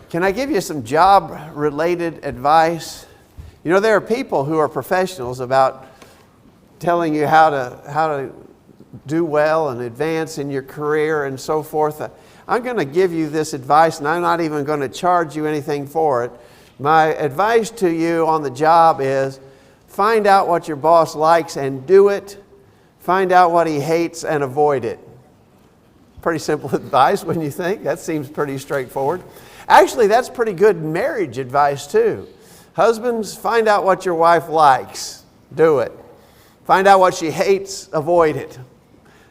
Can I give you some job-related advice? You know, there are people who are professionals about telling you how to do well and advance in your career and so forth. I'm going to give you this advice, and I'm not even going to charge you anything for it. My advice to you on the job is find out what your boss likes and do it. Find out what he hates and avoid it. Pretty simple advice, wouldn't you think? That seems pretty straightforward. Actually, that's pretty good marriage advice too. Husbands, find out what your wife likes. Do it. Find out what she hates. Avoid it.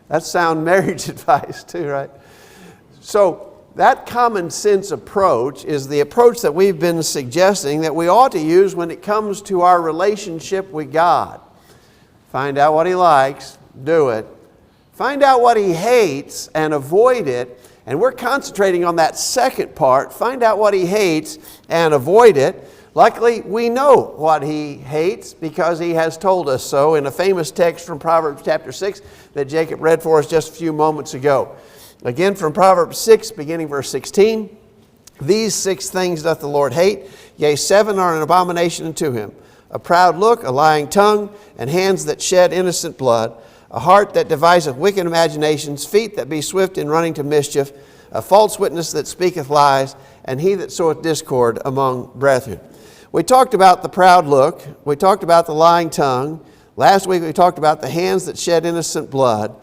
That's sound marriage advice too, right? So that common sense approach is the approach that we've been suggesting that we ought to use when it comes to our relationship with God. Find out what He likes. Do it. Find out what He hates and avoid it. And we're concentrating on that second part. Find out what He hates and avoid it. Luckily, we know what He hates because He has told us so in a famous text from Proverbs chapter 6 that Jacob read for us just a few moments ago. Again, from Proverbs 6, beginning verse 16. These 6 things doth the Lord hate, yea, 7 are an abomination unto Him. A proud look, a lying tongue, and hands that shed innocent blood, a heart that deviseth wicked imaginations, feet that be swift in running to mischief, a false witness that speaketh lies, and he that soweth discord among brethren. We talked about the proud look. We talked about the lying tongue. Last week we talked about the hands that shed innocent blood.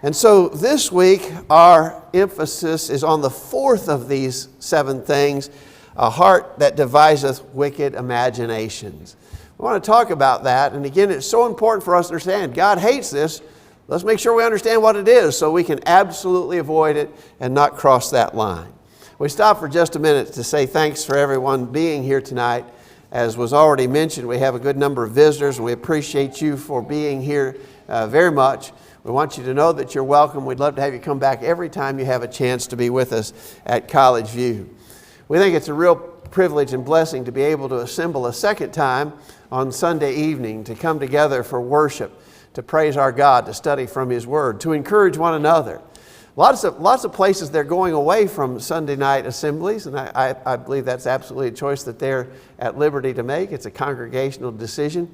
And so this week our emphasis is on the fourth of these 7 things, a heart that deviseth wicked imaginations. We want to talk about that. And again, it's so important for us to understand God hates this. Let's make sure we understand what it is so we can absolutely avoid it and not cross that line. We stop for just a minute to say thanks for everyone being here tonight. As was already mentioned, we have a good number of visitors, and we appreciate you for being here very much. We want you to know that you're welcome. We'd love to have you come back every time you have a chance to be with us at College View. We think it's a real privilege and blessing to be able to assemble a second time on Sunday evening to come together for worship, to praise our God, to study from His Word, to encourage one another. Lots of places they're going away from Sunday night assemblies, and I believe that's absolutely a choice that they're at liberty to make. It's a congregational decision.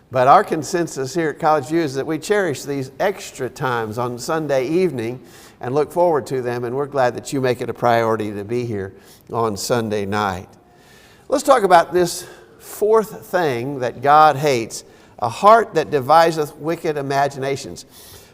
But our consensus here at College View is that we cherish these extra times on Sunday evening and look forward to them, and we're glad that you make it a priority to be here on Sunday night. Let's talk about this fourth thing that God hates, a heart that deviseth wicked imaginations.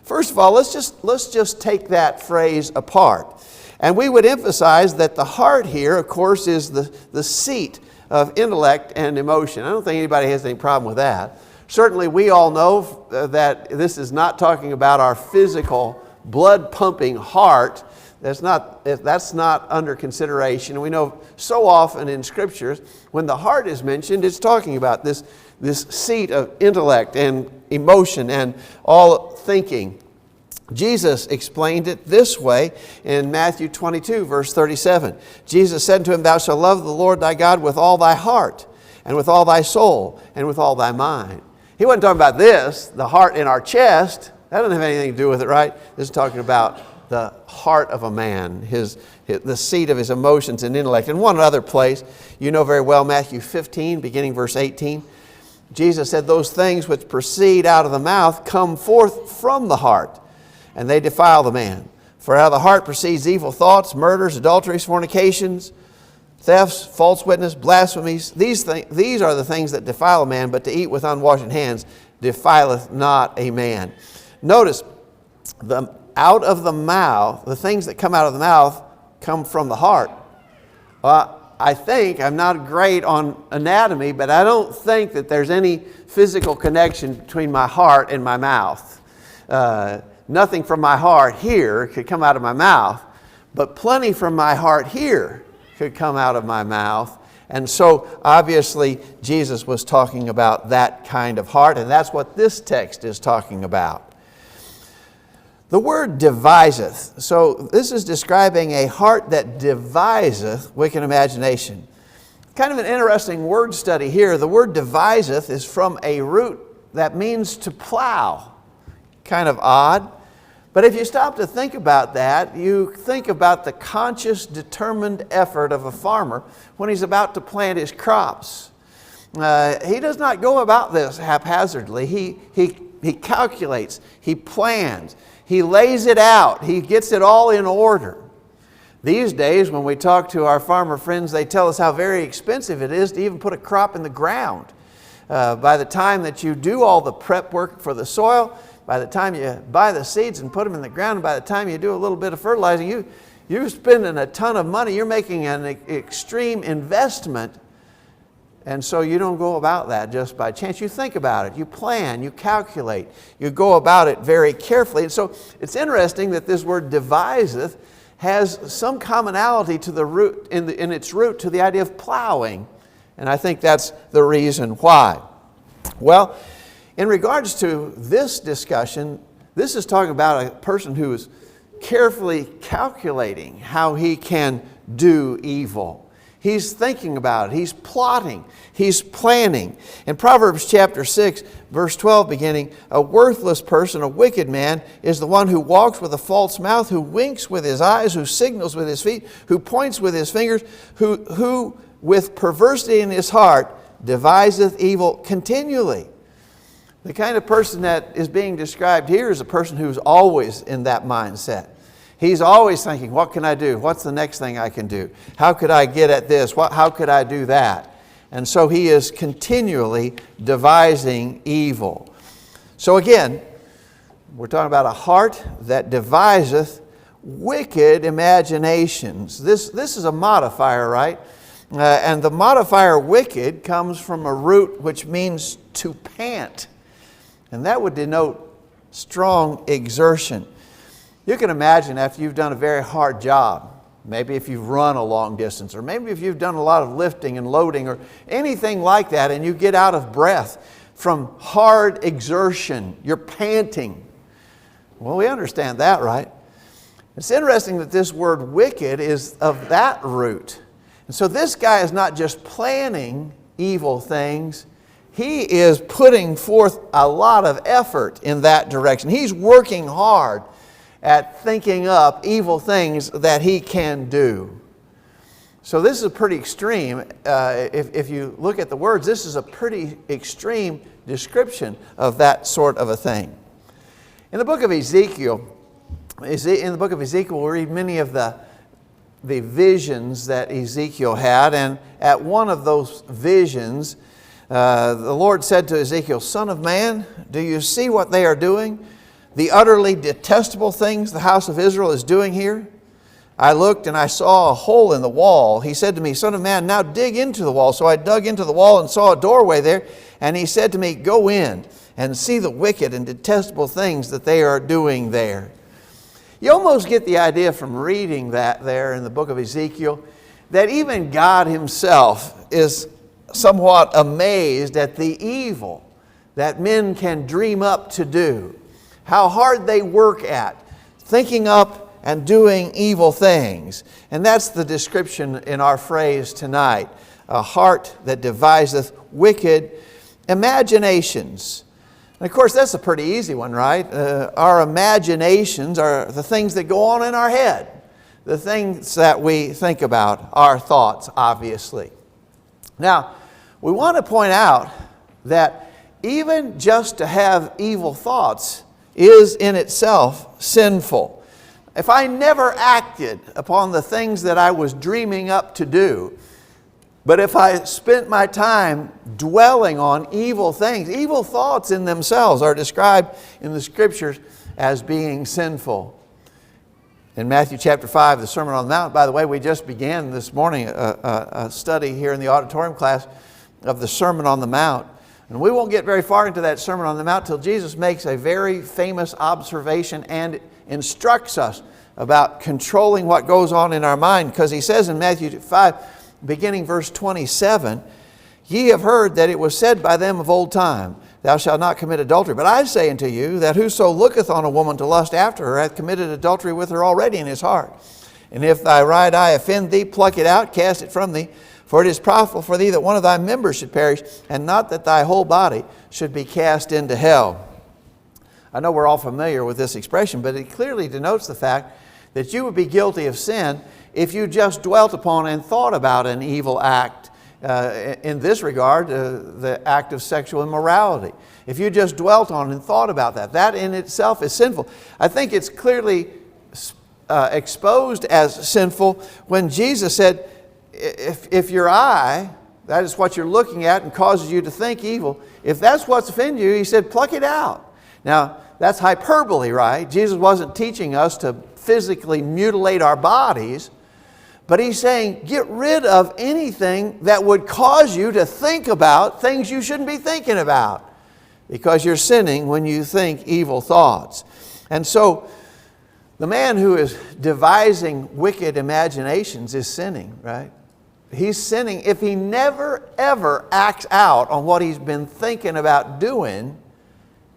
First of all, let's just take that phrase apart. And we would emphasize that the heart here, of course, is the seat of intellect and emotion. I don't think anybody has any problem with that. Certainly we all know that this is not talking about our physical blood-pumping heart. That's not under consideration. We know so often in Scriptures, when the heart is mentioned, it's talking about this seat of intellect and emotion and all thinking. Jesus explained it this way in Matthew 22, verse 37. Jesus said to him, Thou shalt love the Lord thy God with all thy heart, and with all thy soul, and with all thy mind. He wasn't talking about this, the heart in our chest. That doesn't have anything to do with it, right? This is talking about the heart of a man, the seat of his emotions and intellect. In one other place, you know very well, Matthew 15, beginning verse 18, Jesus said, Those things which proceed out of the mouth come forth from the heart, and they defile the man. For out of the heart proceeds evil thoughts, murders, adulteries, fornications, thefts, false witness, blasphemies. These are the things that defile a man, but to eat with unwashed hands defileth not a man. Notice, out of the mouth, the things that come out of the mouth come from the heart. I think, I'm not great on anatomy, but I don't think that there's any physical connection between my heart and my mouth. Nothing from my heart here could come out of my mouth, but plenty from my heart here could come out of my mouth. And so obviously Jesus was talking about that kind of heart, and that's what this text is talking about. The word deviseth. So this is describing a heart that deviseth wicked imagination. Kind of an interesting word study here. The word deviseth is from a root that means to plow. Kind of odd. But if you stop to think about that, you think about the conscious, determined effort of a farmer when he's about to plant his crops. He does not go about this haphazardly. He calculates, he plans, he lays it out, he gets it all in order. These days, when we talk to our farmer friends, they tell us how very expensive it is to even put a crop in the ground. By the time that you do all the prep work for the soil, by the time you buy the seeds and put them in the ground, by the time you do a little bit of fertilizing, you're spending a ton of money. You're making an extreme investment. And so you don't go about that just by chance. You think about it. You plan. You calculate. You go about it very carefully. And so it's interesting that this word deviseth has some commonality to the root in its root to the idea of plowing. And I think that's the reason why. Well, in regards to this discussion, this is talking about a person who is carefully calculating how he can do evil. He's thinking about it. He's plotting. He's planning. In Proverbs chapter 6, verse 12 beginning, a worthless person, a wicked man, is the one who walks with a false mouth, who winks with his eyes, who signals with his feet, who points with his fingers, who with perversity in his heart deviseth evil continually. The kind of person that is being described here is a person who's always in that mindset. He's always thinking, what can I do? What's the next thing I can do? How could I get at this? How could I do that? And so he is continually devising evil. So again, we're talking about a heart that deviseth wicked imaginations. This is a modifier, right? And the modifier wicked comes from a root which means to pant. And that would denote strong exertion. You can imagine after you've done a very hard job, maybe if you've run a long distance, or maybe if you've done a lot of lifting and loading or anything like that, and you get out of breath from hard exertion, you're panting. Well, we understand that, right? It's interesting that this word wicked is of that root. And so this guy is not just planning evil things, he is putting forth a lot of effort in that direction. He's working hard at thinking up evil things that he can do. So this is pretty extreme. If you look at the words, this is a pretty extreme description of that sort of a thing. In the book of Ezekiel, we'll read many of the visions that Ezekiel had. And at one of those visions, the Lord said to Ezekiel, "Son of man, do you see what they are doing? The utterly detestable things the house of Israel is doing here?" I looked and I saw a hole in the wall. He said to me, "Son of man, now dig into the wall." So I dug into the wall and saw a doorway there. And he said to me, "Go in and see the wicked and detestable things that they are doing there." You almost get the idea from reading that there in the book of Ezekiel that even God himself is somewhat amazed at the evil that men can dream up to do. How hard they work at thinking up and doing evil things. And that's the description in our phrase tonight. A heart that deviseth wicked imaginations. And of course, that's a pretty easy one, right? Our imaginations are the things that go on in our head. The things that we think about, our thoughts, obviously. Now, we want to point out that even just to have evil thoughts is in itself sinful. If I never acted upon the things that I was dreaming up to do, but if I spent my time dwelling on evil things, evil thoughts in themselves are described in the Scriptures as being sinful. In Matthew chapter 5, the Sermon on the Mount, by the way, we just began this morning a study here in the auditorium class of the Sermon on the Mount. And we won't get very far into that Sermon on the Mount till Jesus makes a very famous observation and instructs us about controlling what goes on in our mind. Because he says in Matthew 5, beginning verse 27, "Ye have heard that it was said by them of old time, Thou shalt not commit adultery. But I say unto you, that whoso looketh on a woman to lust after her hath committed adultery with her already in his heart. And if thy right eye offend thee, pluck it out, cast it from thee. For it is profitable for thee that one of thy members should perish, and not that thy whole body should be cast into hell." I know we're all familiar with this expression, but it clearly denotes the fact that you would be guilty of sin if you just dwelt upon and thought about an evil act. In this regard, the act of sexual immorality. If you just dwelt on and thought about that, that in itself is sinful. I think it's clearly exposed as sinful when Jesus said, if your eye, that is what you're looking at and causes you to think evil, if that's what's offending you, he said, pluck it out. Now, that's hyperbole, right? Jesus wasn't teaching us to physically mutilate our bodies, but he's saying, get rid of anything that would cause you to think about things you shouldn't be thinking about, because you're sinning when you think evil thoughts. And so, the man who is devising wicked imaginations is sinning, right? He's sinning if he never, ever acts out on what he's been thinking about doing.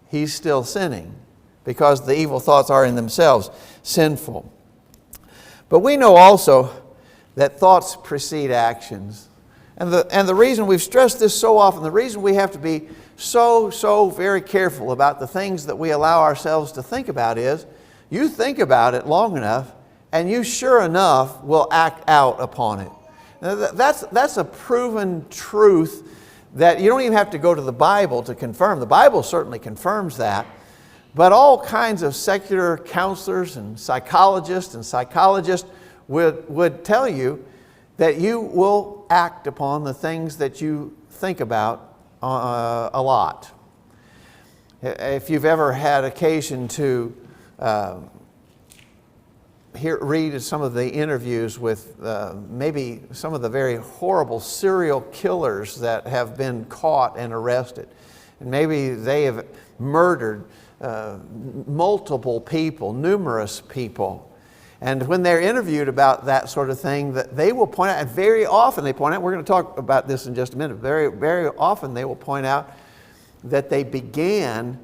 He's still sinning because the evil thoughts are in themselves sinful. But we know also that thoughts precede actions. And the reason we've stressed this so often, the reason we have to be so very careful about the things that we allow ourselves to think about is, you think about it long enough and you sure enough will act out upon it. Now, that's a proven truth that you don't even have to go to the Bible to confirm. The Bible certainly confirms that. But all kinds of secular counselors and psychologists would tell you that you will act upon the things that you think about a lot. If you've ever had occasion to read some of the interviews with maybe some of the very horrible serial killers that have been caught and arrested. And maybe they have murdered multiple people, numerous people. And when they're interviewed about that sort of thing, that they will point out, and very often they point out, we're going to talk about this in just a minute, very often they will point out that they began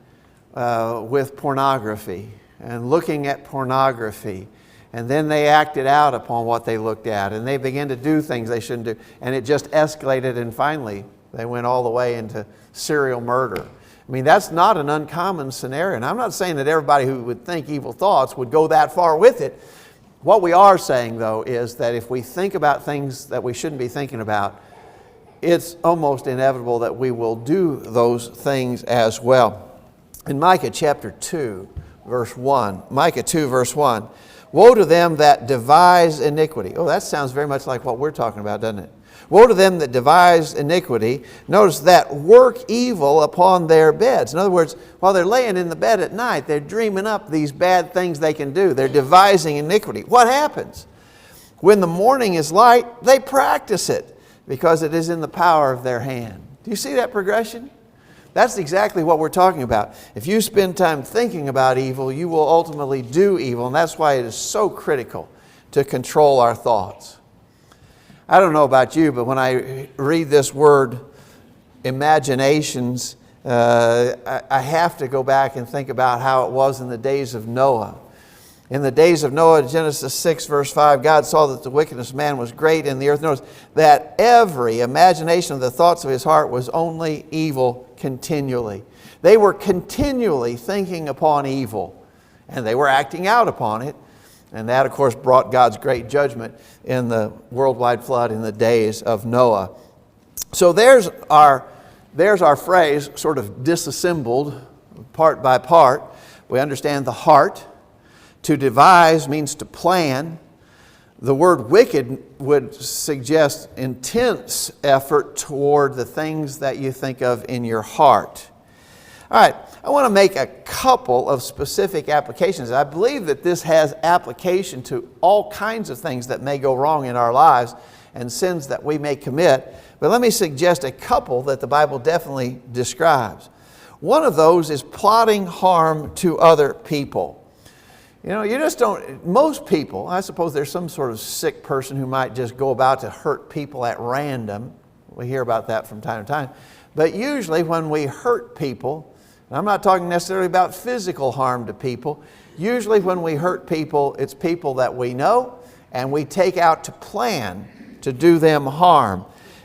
with pornography and looking at pornography. And then they acted out upon what they looked at, and they began to do things they shouldn't do. And it just escalated, and finally they went all the way into serial murder. I mean, that's not an uncommon scenario. And I'm not saying that everybody who would think evil thoughts would go that far with it. What we are saying, though, is that if we think about things that we shouldn't be thinking about, it's almost inevitable that we will do those things as well. In Micah chapter 2, verse 1, Micah 2, verse 1, woe to them that devise iniquity. Oh, that sounds very much like what we're talking about, doesn't it? Woe to them that devise iniquity. Notice that work evil upon their beds. In other words, while they're laying in the bed at night, they're dreaming up these bad things they can do. They're devising iniquity. What happens? When the morning is light, they practice it because it is in the power of their hand. Do you see that progression? That's exactly what we're talking about. If you spend time thinking about evil, you will ultimately do evil. And that's why it is so critical to control our thoughts. I don't know about you, but when I read this word, imaginations, I have to go back and think about how it was in the days of Noah. In the days of Noah, Genesis 6, verse 5, God saw that the wickedness of man was great in the earth. Notice that every imagination of the thoughts of his heart was only evil continually. They were continually thinking upon evil, and they were acting out upon it. And that, of course, brought God's great judgment in the worldwide flood in the days of Noah. So there's our phrase sort of disassembled part by part. We understand the heart. To devise means to plan. The word wicked would suggest intense effort toward the things that you think of in your heart. All right, I want to make a couple of specific applications. I believe that this has application to all kinds of things that may go wrong in our lives and sins that we may commit. But let me suggest a couple that the Bible definitely describes. One of those is plotting harm to other people. You know, you just don't, most people, I suppose there's some sort of sick person who might just go about to hurt people at random. We hear about that from time to time. But usually when we hurt people, and I'm not talking necessarily about physical harm to people, usually when we hurt people, it's people that we know and we take out to plan to do them harm.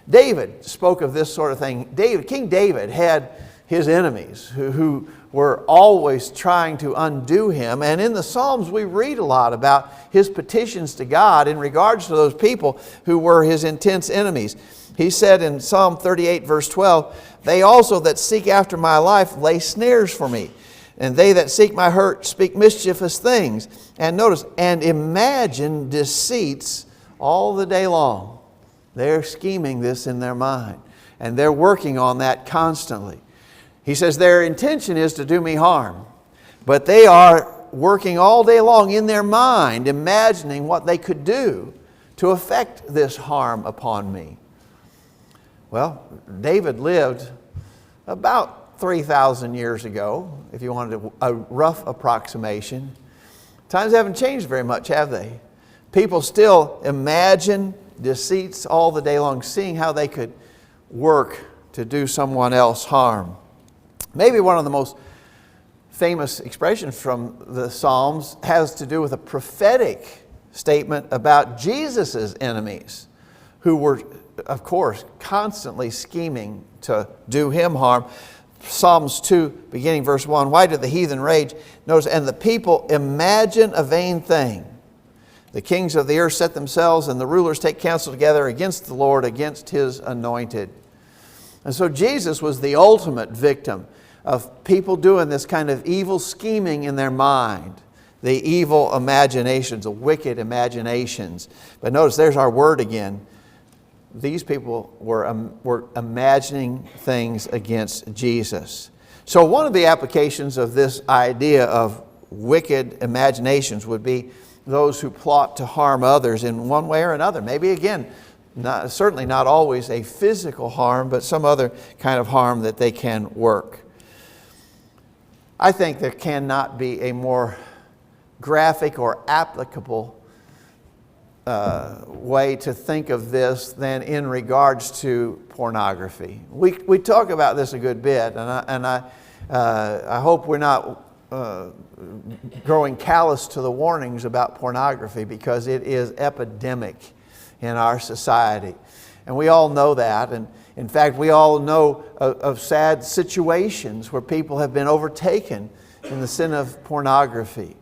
David spoke of this sort of thing. King David had his enemies who were always trying to undo him. And in the Psalms we read a lot about his petitions to God in regards to those people who were his intense enemies. He said in Psalm 38 verse 12, "They also that seek after my life lay snares for me, and they that seek my hurt speak mischievous things." And notice, "and imagine deceits all the day long." They're scheming this in their mind, and they're working on that constantly. He says their intention is to do me harm, but they are working all day long in their mind, imagining what they could do to affect this harm upon me. Well, David lived about 3,000 years ago, if you wanted a rough approximation. Times haven't changed very much, have they? People still imagine deceits all the day long, seeing how they could work to do someone else harm. Maybe one of the most famous expressions from the Psalms has to do with a prophetic statement about Jesus' enemies, who were, of course, constantly scheming to do him harm. Psalms 2, beginning verse 1, "Why do the heathen rage?" Notice, "And the people imagine a vain thing. The kings of the earth set themselves, and the rulers take counsel together against the Lord, against his anointed." And so Jesus was the ultimate victim of people doing this kind of evil scheming in their mind. The evil imaginations, the wicked imaginations. But notice, there's our word again. These people were imagining things against Jesus. So one of the applications of this idea of wicked imaginations would be those who plot to harm others in one way or another. Maybe again, certainly not always a physical harm, but some other kind of harm that they can work. I think there cannot be a more graphic or applicable way to think of this than in regards to pornography. We talk about this a good bit, and I hope we're not growing callous to the warnings about pornography, because it is epidemic in our society. And we all know that. And in fact, we all know of sad situations where people have been overtaken in the sin of pornography.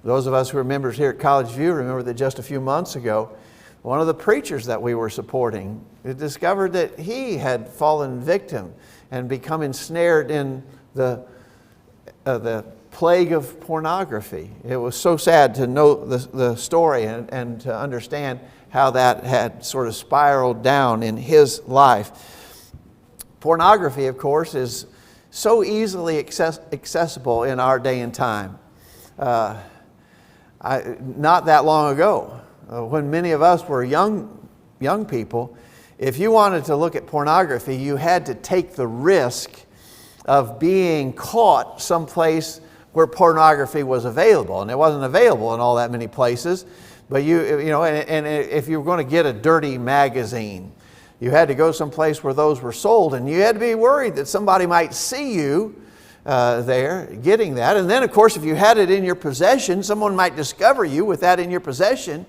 Those of us who are members here at College View remember that just a few months ago, one of the preachers that we were supporting discovered that he had fallen victim and become ensnared in the plague of pornography. It was so sad to know the story and to understand how that had sort of spiraled down in his life. Pornography, of course, is so easily accessible in our day and time. Not that long ago, when many of us were young people, if you wanted to look at pornography, you had to take the risk of being caught someplace where pornography was available. And it wasn't available in all that many places. But and if you were going to get a dirty magazine, you had to go someplace where those were sold, and you had to be worried that somebody might see you there getting that. And then, of course, if you had it in your possession, someone might discover you with that in your possession.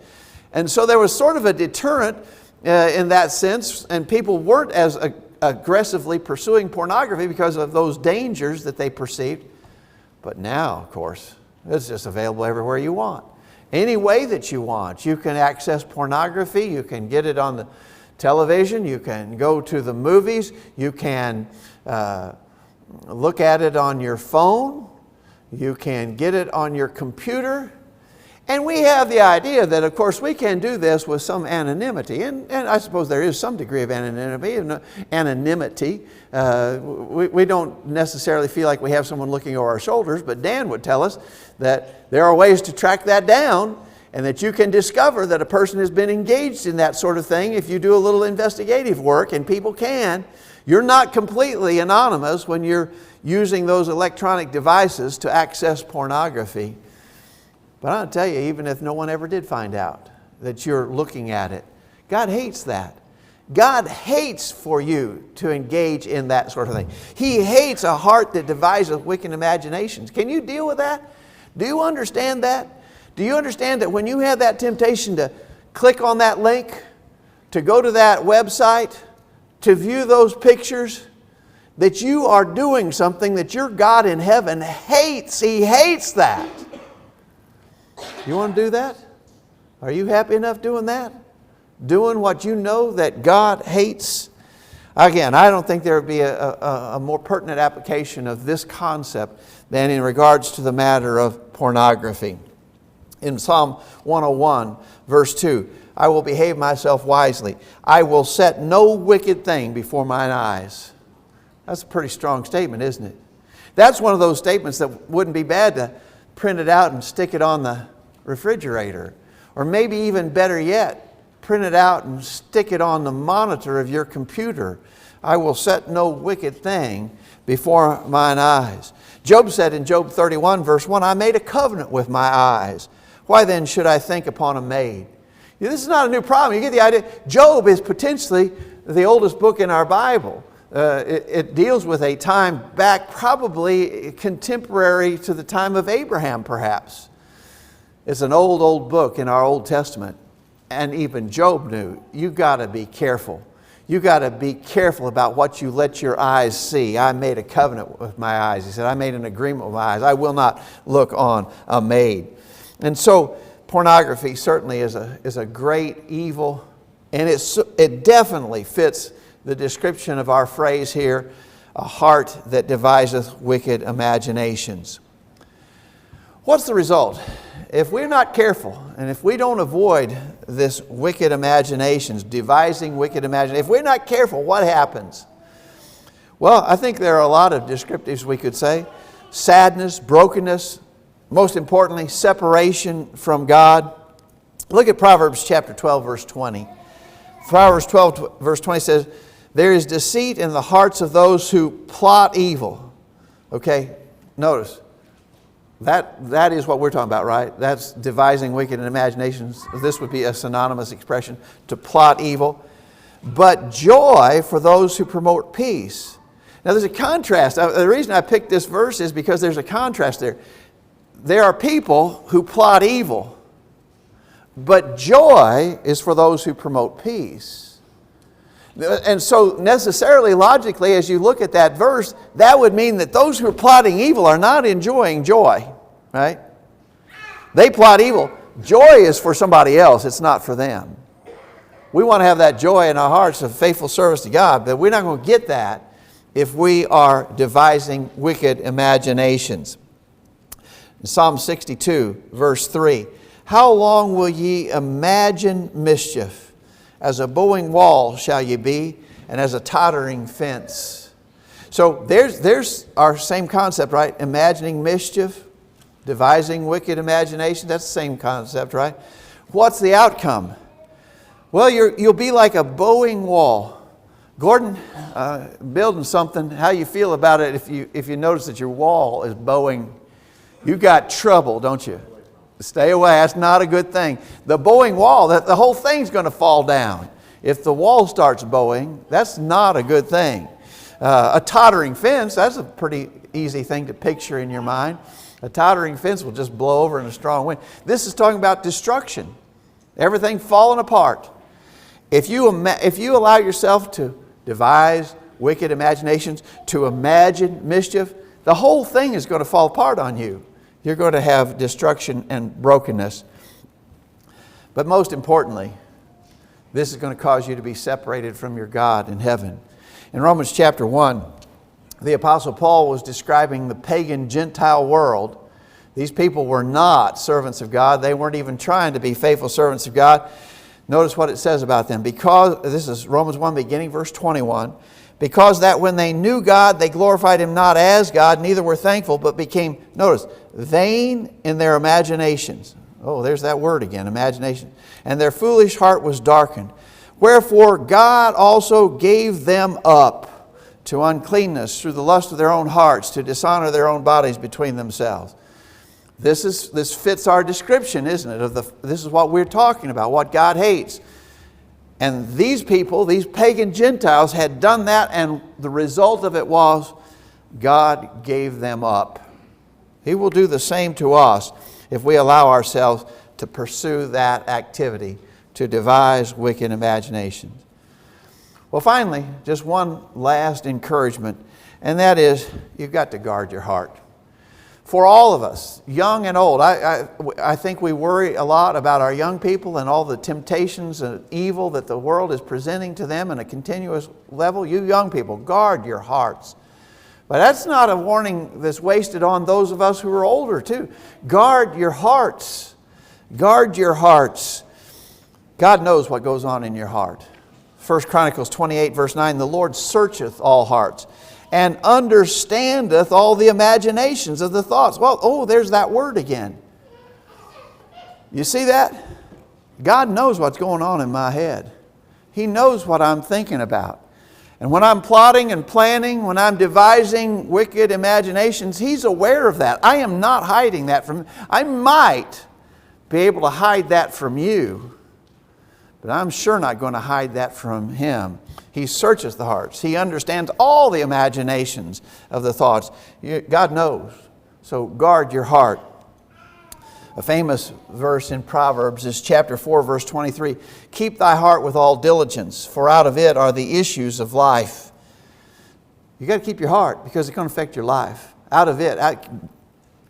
And so there was sort of a deterrent in that sense, and people weren't as aggressively pursuing pornography because of those dangers that they perceived. But now, of course, it's just available everywhere you want. Any way that you want. You can access pornography. You can get it on the television. You can go to the movies. You can look at it on your phone. You can get it on your computer. And we have the idea that, of course, we can do this with some anonymity. And I suppose there is some degree of anonymity. We don't necessarily feel like we have someone looking over our shoulders, but Dan would tell us that there are ways to track that down, and that you can discover that a person has been engaged in that sort of thing if you do a little investigative work, and people can. You're not completely anonymous when you're using those electronic devices to access pornography. But I'll tell you, even if no one ever did find out that you're looking at it, God hates that. God hates for you to engage in that sort of thing. He hates a heart that devises wicked imaginations. Can you deal with that? Do you understand that? Do you understand that when you have that temptation to click on that link, to go to that website, to view those pictures, that you are doing something that your God in heaven hates. He hates that. You want to do that? Are you happy enough doing that? Doing what you know that God hates? Again, I don't think there would be a more pertinent application of this concept than in regards to the matter of pornography. In Psalm 101, verse 2, I will behave myself wisely. I will set no wicked thing before mine eyes. That's a pretty strong statement, isn't it? That's one of those statements that wouldn't be bad to print it out and stick it on the refrigerator. Or maybe even better yet, print it out and stick it on the monitor of your computer. I will set no wicked thing before mine eyes. Job said in Job 31, verse 1, I made a covenant with my eyes. Why then should I think upon a maid? This is not a new problem. You get the idea. Job is potentially the oldest book in our Bible. It deals with a time back, probably contemporary to the time of Abraham, perhaps. It's an old book in our Old Testament. And even Job knew, you got to be careful. You got to be careful about what you let your eyes see. I made a covenant with my eyes. He said, I made an agreement with my eyes. I will not look on a maid. And so pornography certainly is a great evil, and it definitely fits the description of our phrase here, a heart that deviseth wicked imaginations. What's the result? If we're not careful, and if we don't avoid this wicked imaginations, devising wicked imaginations, if we're not careful, what happens? Well, I think there are a lot of descriptives we could say. Sadness, brokenness, most importantly, separation from God. Look at Proverbs chapter 12, verse 20. Proverbs 12, verse 20 says, there is deceit in the hearts of those who plot evil. Okay, notice. That is what we're talking about, right? That's devising wicked imaginations. This would be a synonymous expression to plot evil. But joy for those who promote peace. Now there's a contrast. The reason I picked this verse is because there's a contrast there. There are people who plot evil, but joy is for those who promote peace. And so necessarily, logically, as you look at that verse, that would mean that those who are plotting evil are not enjoying joy, right? They plot evil. Joy is for somebody else. It's not for them. We want to have that joy in our hearts of faithful service to God, but we're not going to get that if we are devising wicked imaginations. In Psalm 62, verse 3, how long will ye imagine mischief? As a bowing wall shall ye be, and as a tottering fence. So there's our same concept, right? Imagining mischief, devising wicked imagination. That's the same concept, right? What's the outcome? Well, you'll be like a bowing wall. Gordon, building something, how you feel about it if you notice that your wall is bowing? You got trouble, don't you? Stay away. That's not a good thing. The bowing wall, the whole thing's going to fall down. If the wall starts bowing, that's not a good thing. A tottering fence, that's a pretty easy thing to picture in your mind. A tottering fence will just blow over in a strong wind. This is talking about destruction. Everything falling apart. If you allow yourself to devise wicked imaginations, to imagine mischief, the whole thing is going to fall apart on you. You're going to have destruction and brokenness. But most importantly, this is going to cause you to be separated from your God in heaven. In Romans chapter 1, the Apostle Paul was describing the pagan Gentile world. These people were not servants of God. They weren't even trying to be faithful servants of God. Notice what it says about them. Because, this is Romans 1 beginning verse 21. Because that when they knew God, they glorified Him not as God, neither were thankful, but became, notice, vain in their imaginations. Oh, there's that word again, imagination. And their foolish heart was darkened. Wherefore God also gave them up to uncleanness through the lust of their own hearts, to dishonor their own bodies between themselves. This fits our description, isn't it? This is what we're talking about, what God hates. And these people, these pagan Gentiles, had done that, and the result of it was God gave them up. He will do the same to us if we allow ourselves to pursue that activity, to devise wicked imaginations. Well, finally, just one last encouragement And that is, you've got to guard your heart. For all of us, young and old, I think we worry a lot about our young people and all the temptations and evil that the world is presenting to them on a continuous level. You young people, guard your hearts. But that's not a warning that's wasted on those of us who are older too. Guard your hearts. Guard your hearts. God knows what goes on in your heart. 1 Chronicles 28 verse 9, the Lord searcheth all hearts and understandeth all the imaginations of the thoughts. Well, there's that word again. You see that? God knows what's going on in my head. He knows what I'm thinking about. And when I'm plotting and planning, when I'm devising wicked imaginations, He's aware of that. I am not hiding that from Him. I might be able to hide that from you, but I'm sure not going to hide that from Him. He searches the hearts. He understands all the imaginations of the thoughts. God knows. So guard your heart. A famous verse in Proverbs is chapter 4, verse 23. Keep thy heart with all diligence, for out of it are the issues of life. You've got to keep your heart because it's going to affect your life.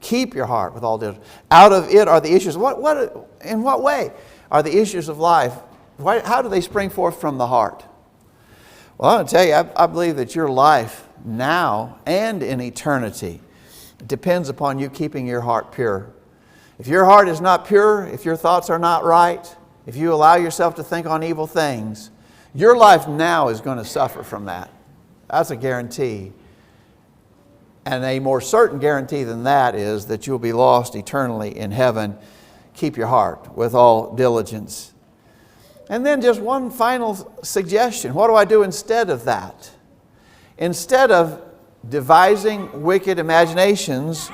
Keep your heart with all diligence. Out of it are the issues. In what way are the issues of life? How do they spring forth from the heart? Well, I'm going to tell you, I believe that your life now and in eternity depends upon you keeping your heart pure. If your heart is not pure, if your thoughts are not right, if you allow yourself to think on evil things, your life now is going to suffer from that. That's a guarantee. And a more certain guarantee than that is that you'll be lost eternally in heaven. Keep your heart with all diligence. And then just one final suggestion. What do I do instead of that? Instead of devising wicked imaginations,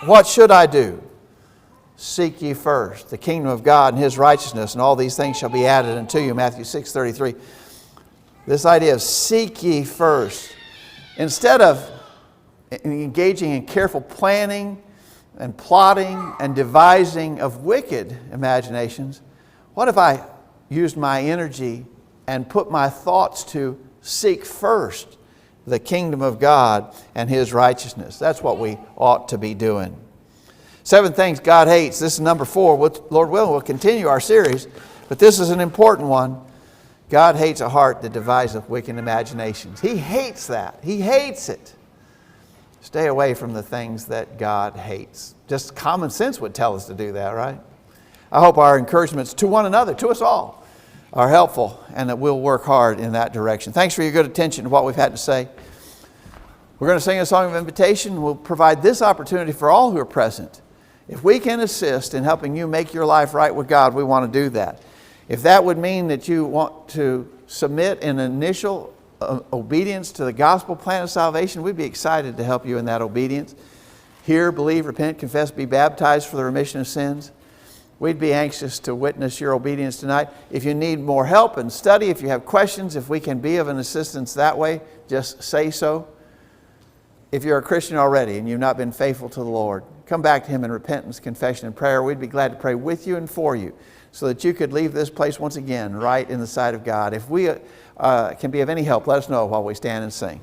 what should I do? Seek ye first the kingdom of God and His righteousness, and all these things shall be added unto you. Matthew 6:33. This idea of seek ye first. Instead of engaging in careful planning and plotting and devising of wicked imaginations, what if I used my energy and put my thoughts to seek first the kingdom of God and His righteousness? That's what we ought to be doing. 7 things God hates. This is number 4. Lord willing, we'll continue our series, but this is an important one. God hates a heart that deviseth wicked imaginations. He hates that. He hates it. Stay away from the things that God hates. Just common sense would tell us to do that, right? I hope our encouragements to one another, to us all, are helpful and that we'll work hard in that direction. Thanks for your good attention to what we've had to say. We're going to sing a song of invitation. We'll provide this opportunity for all who are present. If we can assist in helping you make your life right with God, we want to do that. If that would mean that you want to submit an initial obedience to the gospel plan of salvation, we'd be excited to help you in that obedience. Hear, believe, repent, confess, be baptized for the remission of sins. We'd be anxious to witness your obedience tonight. If you need more help and study, if you have questions, if we can be of an assistance that way, just say so. If you're a Christian already and you've not been faithful to the Lord, come back to Him in repentance, confession, and prayer. We'd be glad to pray with you and for you so that you could leave this place once again right in the sight of God. If we can be of any help, let us know while we stand and sing.